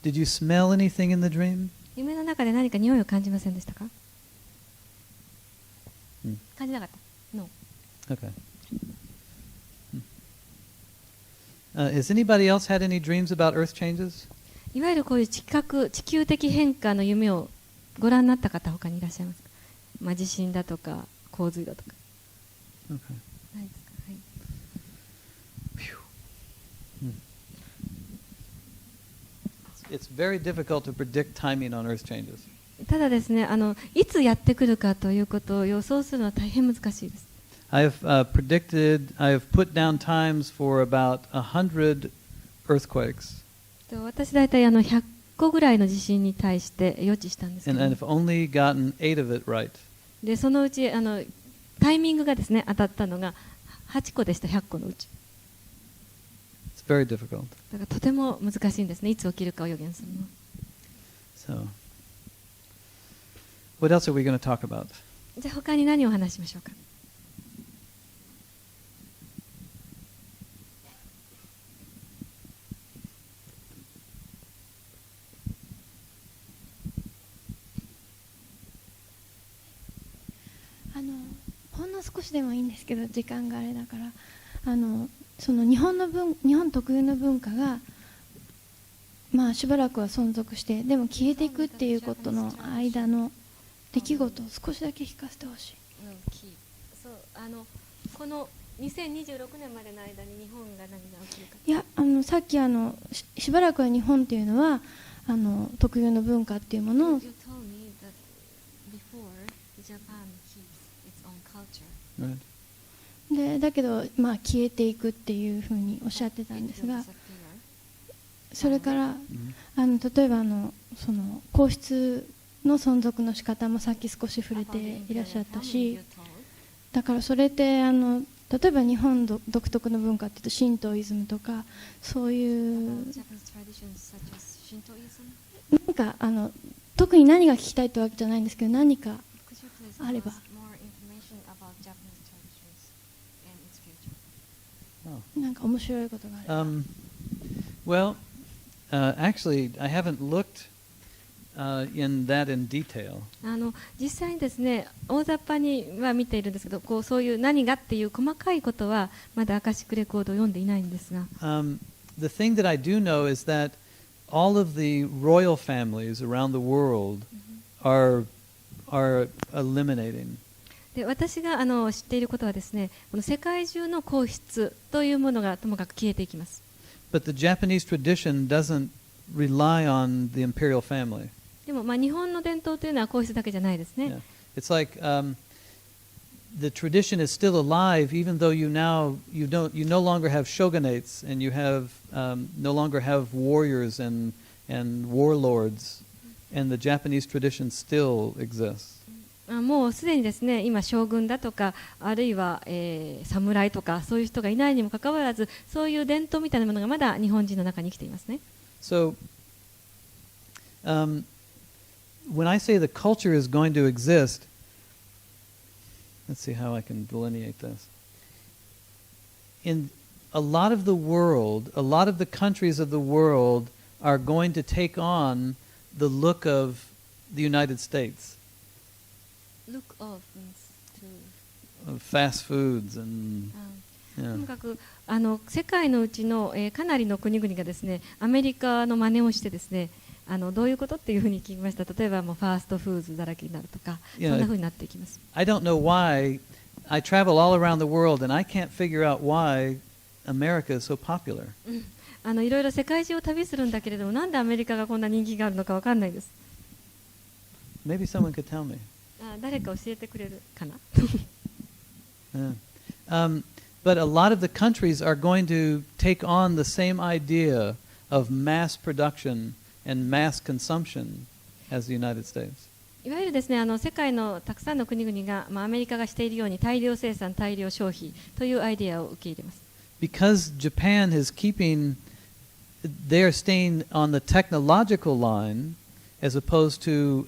Did you smell anything in the dream? 夢の中で何か匂いを感じませんでしたか？感じなかった。No. Okay. Has anybody else had any dreams about earth changes? いわゆるこういう地球的変化の夢をご覧になった方他にいらっしゃいますか？地震だとか洪水だとか。Okay. ないですか？はい。It's very difficult to predict timing on earth changes. ただですね、いつやってくるかということを予想するのは大変難しいです。I have predicted, I have put down times for about 100 earthquakes. 私大体100個ぐらいの地震に対して予知したんですけ And ど、 I've only gotten 8 of it right. でそのうちタイミングがですね当たったのが8個でした。100個のうち It's very difficult. だからとても難しいんですね、いつ起きるかを予言するのは。 So, what else are we going to talk about? じゃあ他に何をお話ししましょうか。ほんの少しでもいいんですけど、時間があれだから、その日本特有の文化が、まあ、しばらくは存続して、でも消えていくっていうことの間の出来事を少しだけ聞かせてほしい。そうこの2026年までの間に日本が何が起きるか。いや、さっきしばらくは日本っていうのは特有の文化っていうものを You told me that before Japan keeps its own culture. Right. でだけど、まあ、消えていくっていうふうにおっしゃってたんですが、それから例えばその皇室の存続の仕方もさっき少し触れていらっしゃったし、だからそれって例えば日本独特の文化っていうと神道イズムとかそういう何か特に何が聞きたいってわけじゃないんですけど、何かあれば。なんか面白いことがある。Well, actually, I haven't looked in that in detail. 実際にですね、大雑把には見ているんですけど、そういう何がっていう細かいことはまだアカシックレコードを読んでいないんですが、The thing that I do know is that all of the royal families around the world are eliminating. で私が知っていることはですね、この世界中の皇室というものがともかく消えていきます。But the Japanese tradition doesn't rely on the imperial family. でも日本の伝統というのは皇室だけじゃないですね。Yeah. It's like the tradition is still alive, even though you no longer have shogunates and you no longer have warriors and warlords, and the Japanese tradition still exists. もうすでにですね、今将軍だとかあるいは、侍とかそういう人がいないにもかかわらず、そういう伝統みたいなものがまだ日本人の中に生きていますね。So, when I say the culture is going to exist, let's see how I can delineate this. In a lot of the world, a lot of the countries of the world are going to take on the look of the United States. Look of means to Of fast foods and とにかく世界のうちの、かなりの国々がですね、アメリカの真似をしてですね、どういうことっていうふうに聞きました。例えばもうファーストフーズだらけになるとか、そんなふうになっていきます。I don't know why I travel all around the world and I can't figure out why America is so popular. いろいろ世界中を旅するんだけれども、なんでアメリカがこんな人気があるのかわかんないです。Maybe someone could tell me. 誰か教えてくれるかな。But a lot of the countries are going to take on the same idea of mass production and mass consumption as the United States. いわゆるですね、世界のたくさんの国々が、アメリカがしているように大量生産、大量消費というアイデアを受け入れます。Because Japan is they are staying on the technological line as opposed to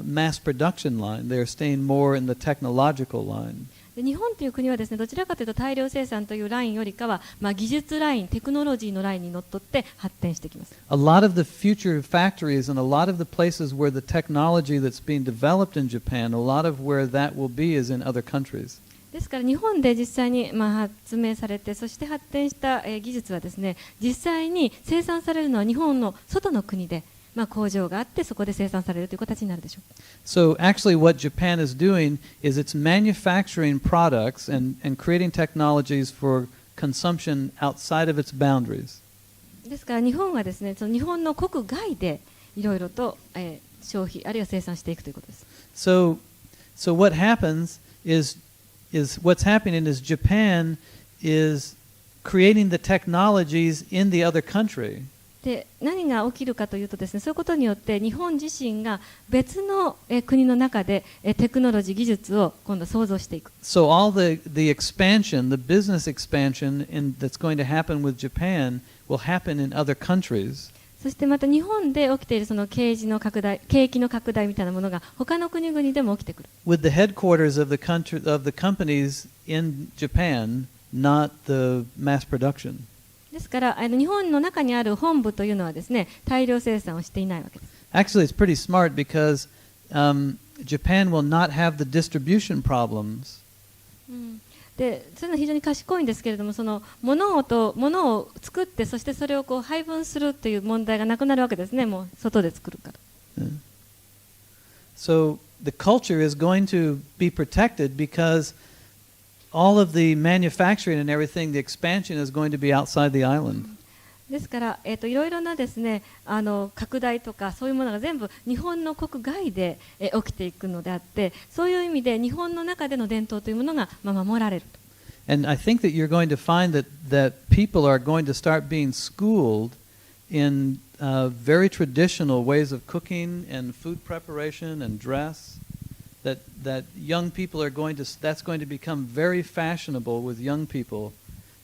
mass production line. They are staying more in the technological line. で日本という国はですね、どちらかというと大量生産というラインよりかは、技術ライン、テクノロジーのラインにのっとって発展してきます。A lot of the future factories and a lot of the places where the technology that's being developed in Japan, a lot of where that will be is in other countries. ですから日本で実際に発明されて、そして発展した技術はですね、実際に生産されるのは日本の外の国で、工場があってそこで生産されるという形になるでしょう。So actually what Japan is doing is it's manufacturing products and creating technologies for consumption outside of its boundaries. ですから日本はですね、その日本の国外でいろいろと、消費あるいは生産していくということです。So what happens is is what's happening is Japan is creating the technologies in the other country. で何が起きるかというとですね、そういうことによって日本自身が別の国の中でテクノロジー技術を今度創造していく。So all the expansion, the business expansion that's going to happen with Japan will happen in other countries. そしてまた日本で起きているその景気の拡大みたいなものが他の国々でも起きてくる。With the headquarters of the companies in Japan, not the mass production. ですから日本の中にある本部というのはですね、大量生産をしていないわけです。Actually, it's pretty smart because Japan will not have the distribution problems. でそれは非常に賢いんですけれども、その物を作ってそしてそれをこう配分するという問題がなくなるわけですね。もう外で作るから。So the culture is going to be protected because all of the manufacturing and everything, the expansion is going to be outside the island. ですから、いろいろなですね、拡大とかそういうものが全部日本の国外で、起きていくのであって、そういう意味で日本の中での伝統というものが、守られると。And I think that you're going to find that people are going to start being schooled in very traditional ways of cooking and food preparation and dress. That young people are going to, that's going to become very fashionable with young people.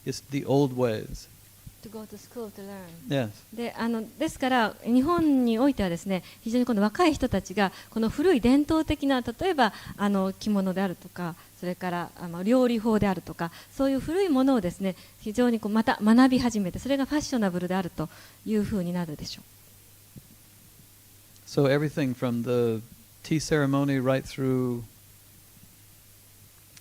It's the old ways. To go to school to learn. Yes. ですから日本においてはですね、非常にこの若い人たちがこの古い伝統的な、例えば着物であるとか、それから料理法であるとか、そういう古いものをですね、非常にこうまた学び始めて、それがファッショナブルであるというふうになるでしょう。So everything from the tea ceremony right through,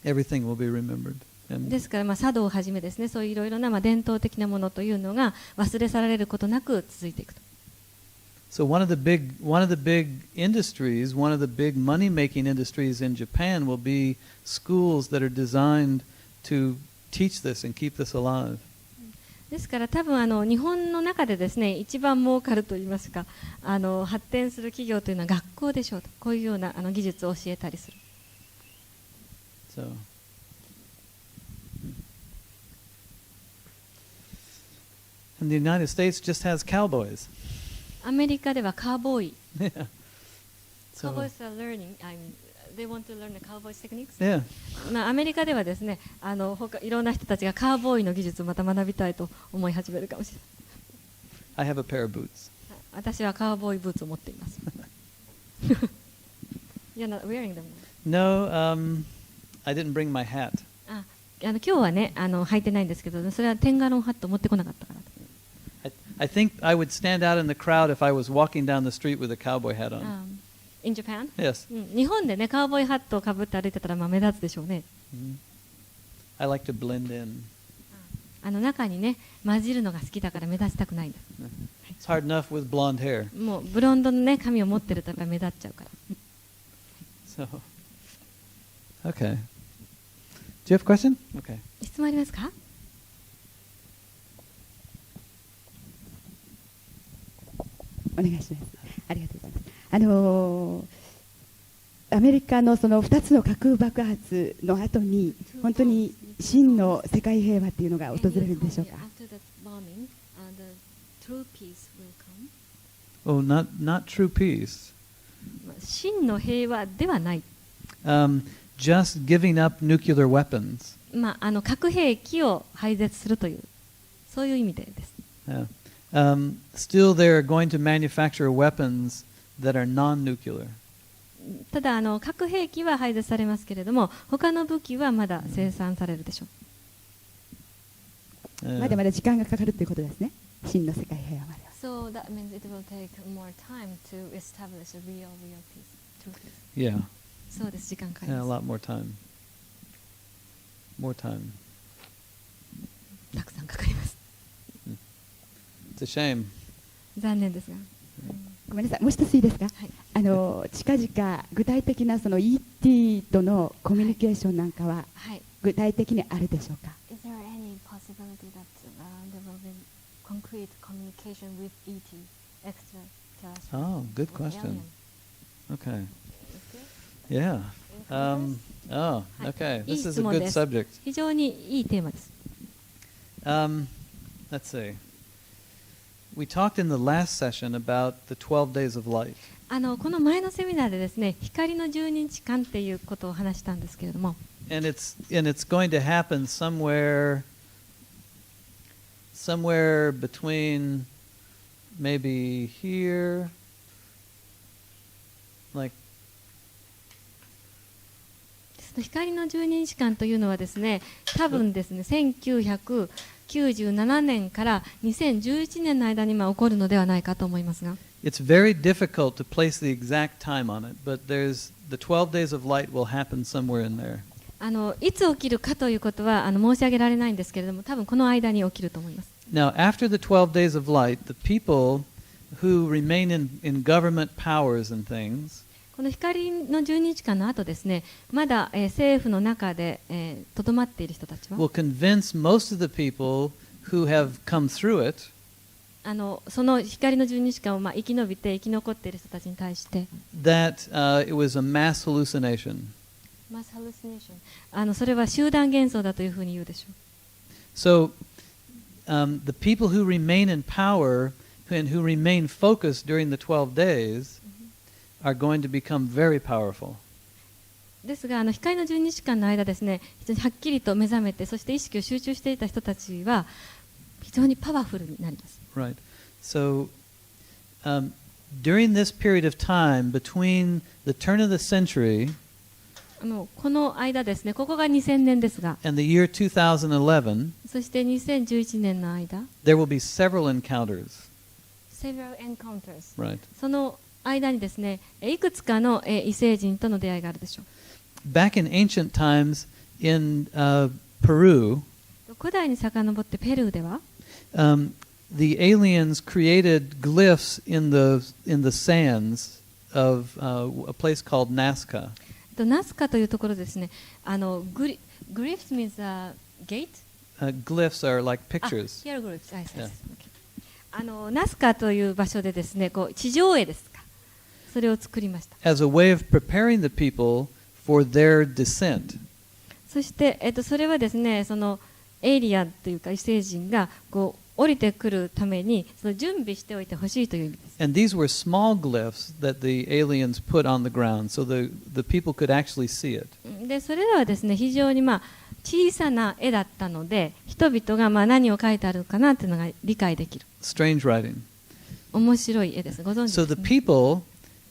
everything will be remembered. ですから茶道をはじめですね、そういういろいろな伝統的なものというのが忘れ去られることなく続いていくと。So one of the big industries, one of the big money-making industries in Japan will be schools that are designed to teach this and keep this alive. ですから多分日本の中でですね、一番儲かるといいますか、発展する企業というのは学校でしょうと、こういうような技術を教えたりする。So. And the United States just has cowboys. アメリカではカーボーイ。Yeah. Cowboys are learning. They want to learn the cowboys techniques. Yeah. アメリカではですね、いろんな人たちがカーボーイの技術をまた学びたいと思い始めるかもしれない。I have a pair of boots. 私はカーボーイブーツを持っています。You're not wearing them. No, I didn't bring my hat. 今日はね、履いてないんですけど、それはテンガロンハット持ってこなかったから。I think I would stand out in the crowd if I was walking down the street with a cowboy hat on. In Japan? Yes. 日本でね、カウボーイハットをかぶって歩いてたら目立つでしょうね。I like to blend in. 中にね、混じるのが好きだから目立ちたくないんです。It's hard enough with blonde hair. もうブロンドのね、髪を持ってるとやっぱり目立っちゃうから。So, okay. Do you have a question? Okay. 質問ありますか？お願いします。ありがとうございます。アメリカのその2つの核爆発の後に本当に真の世界平和っていうのが訪れるんでしょうか。Oh, not true peace. 真の平和ではない。Just giving up nuclear weapons. 核兵器を廃絶するというそういう意味でです。Still, they're going to manufacture weapons that are non-nuclear. ただ核兵器は廃絶されますけれども、他の武器はまだ生産されるでしょう。まだまだ時間がかかるということですね。真の世界平和までは。So that means it will take more time to establish a real peace. True peace. Yeah. そうです、時間かかり Yeah, a ま lot more time. More time. す。たくさんかかります。It's a shame. 残念ですが。ごめんなさい、もう一ついいですか。近々具体的なその ET とのコミュニケーションなんかは具体的にあるでしょうか。Is there any possibility that there will be concrete communication with ET, extraterrestrial? Oh, good question. Okay. Yeah. Oh, はい okay. いい This is 質 a 問 good です。 subject. 非常にいいテーマです。Let's see. We talked in the last session about the 12 days of light. この前のセミナーでですね、光の12日間っていうことを話したんですけれども、And it's going to happen somewhere between maybe here, like その光の12日間というのはですね、多分ですね、1997年から2011年の間に起こるのではないかと思いますが、it's very difficult to place the exact time on it, but there's the 12 days of light will happen somewhere in there. いつ起きるかということは申し上げられないんですけれども、多分この間に起きると思います。Now, after the 12 days of light, the people who remain in government powers and things この光の12日間の後ですね、まだ、政府の中でとどまっている人たちは will convince most of the people who have come through it その光の12日間を生き延びて生き残っている人たちに対して that it was a mass hallucination. それは集団幻想だというふうに言うでしょう。 So, the people who remain in power and who remain focused during the 12 days are going to become very powerful. ですが光の12日間の間ですね、非常にはっきりと目覚めて、そして意識を集中していた人たちは非常にパワフルになります。Right. So, during this period of time between the turn of the century この間ですね、ここが2000年ですが、 and the year 2011, そして2011年の間、 there will be several encounters. several encounters、 Right. その間にですね、いくつかの異星人との出会いがあるでしょう。 Back in ancient times in Peru, 古代に遡ってペルーでは、the aliens created glyphs in the sands of a place called Nazca. ナスカというところですね、glyphs means gate? Glyphs are like pictures. Hieroglyphs、Yeah. ナスカという場所でですね、地上絵ですか、それを作りました。 As a way of preparing the people for their descent. そして、それはですね、そのエイリアンというか異星人が降りてくるためにその準備しておいてほしいという意味です。And these were small glyphs that the aliens put on the ground so the people could actually see it. でそれらはですね、非常に小さな絵だったので、人々が何を描いてあるかなというのが理解できる。Strange writing. 面白い絵です。ご存知 So で the すね。people,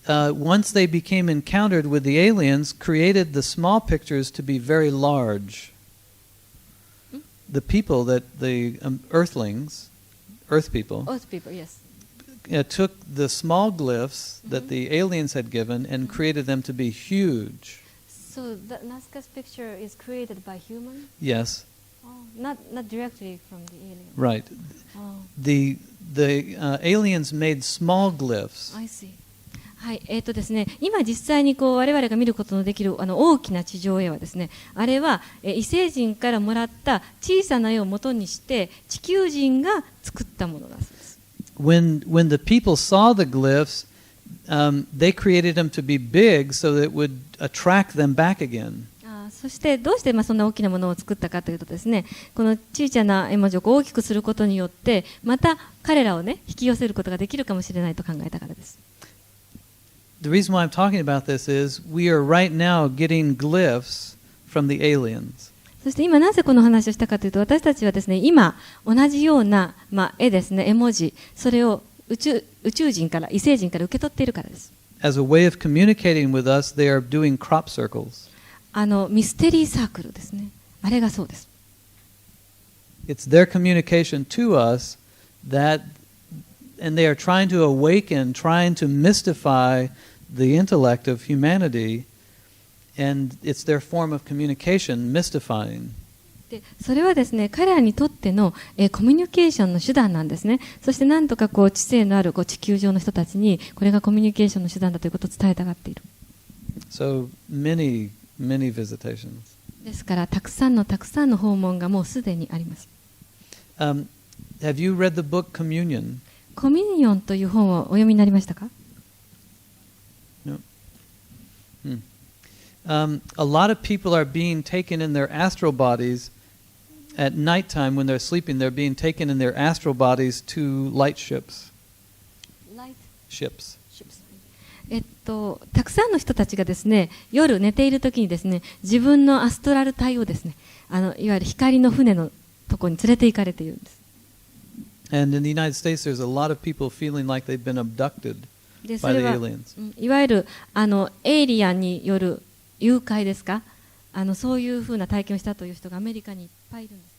once they became encountered with the aliens, created the small pictures to be very large. The people that the earthlings, earth people, Earth people, yes. took the small glyphs that the aliens had given and created them to be huge. So the Nazca's picture is created by human? Yes, Not directly from the alien. right. The aliens made small glyphs. I see. はい、ですね、今実際に我々が見ることのできる大きな地上絵はですね、あれは異星人からもらった小さな絵を元にして地球人が作ったものだそうです。When the people saw the glyphs, they created them to be big so that it would attract them back again. そしてどうしてそんな大きなものを作ったかというとですね、この小さな絵文字を大きくすることによってまた彼らをね引き寄せることができるかもしれないと考えたからです。The reason why I'm talking about this is we are right now getting glyphs from the aliens. そして今なぜこの話をしたかというと、私たちはですね、今同じような絵ですね、絵文字、それを宇宙人から異星人から受け取っているからです。As a way of communicating with us, they are doing crop circles. ミステリーサークルですね。あれがそうです。It's their communication to us that, and they are trying to awaken, trying to mystify the intellect of humanity, and it's their form of communication, mystifying. でそれはですね、彼らにとっての、コミュニケーションの手段なんですね。そしてなんとか知性のある地球上の人たちにこれがコミュニケーションの手段だということを伝えたがっている。So many visitations. ですからたくさんの訪問がもうすでにあります。Have you read the book Communion? コミュニオンという本をお読みになりましたか？ A lot of people are being taken in their astral bodies at nighttime when they're sleeping. They're being taken in their astral bodies to light ships. Ships. たくさんの人たちがですね、夜寝ている時にですね、自分のアストラル体をですね、いわゆる光の船のところに連れて行かれているんです。And in the United States, there's a lot of people feeling like they've been abducted で、そ by れ the は aliens. いわゆるエイリアンによる誘拐ですか、そういうふうな体験をしたという人がアメリカにいっぱいいるんです。